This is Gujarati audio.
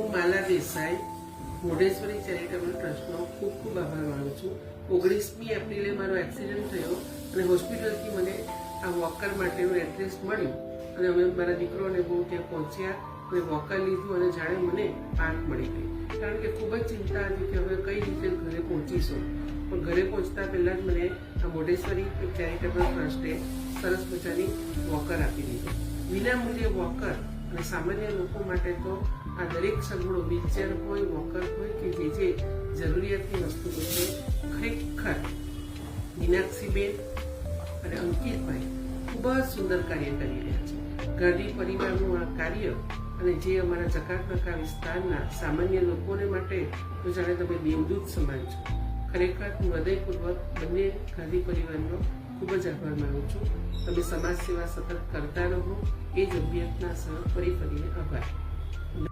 હું માલા દેસાઈ મોઢેશ્વરી ચેરિટેબલ ટ્રસ્ટનો ખૂબ ખૂબ આભાર માનું છું. 19મી એપ્રિલે મારો એક્સિડન્ટ થયો અને હોસ્પિટલથી મને આ વોકર માટેનું એડ્રેસ મળ્યું અને અમે મારા દીકરો અને બહુ ત્યાં પહોંચ્યા અને વોકર લીધું અને જાણે મને આંખ મળી ગઈ. કારણ કે ખૂબ જ ચિંતા હતી કે હવે કઈ રીતે ઘરે પહોંચીશું. પણ ઘરે પહોંચતા પહેલાં જ મને આ મોઢેશ્વરી ચેરિટેબલ ટ્રસ્ટે સરસ મજાની વોકર આપી દીધું. વિનામૂલ્યે વોકર અને સામાન્ય લોકો માટે તો આ દરેક સગવડો વ્હીલચેર હોય, વોકર હોય કે જે જરૂરિયાતની વસ્તુઓ છે, ખરેખર મીનાક્ષીબેન અને અંકિતભાઈ ખૂબ જ સુંદર કાર્ય કરી રહ્યા છે. ગાંધી પરિવારનું આ કાર્ય અને જે અમારા ચકાકનકા વિસ્તારના સામાન્ય લોકોને માટે તો જાણે તમે દેવદૂત સમાન છો. ખરેખર હું હૃદયપૂર્વક બંને ગાંધી પરિવારનો ખૂબ જ આભાર માનું છું. તમે સમાજ સેવા સતત કરતા રહો એ જ અભ્યર્થના સહ ફરી ફરીને આભાર.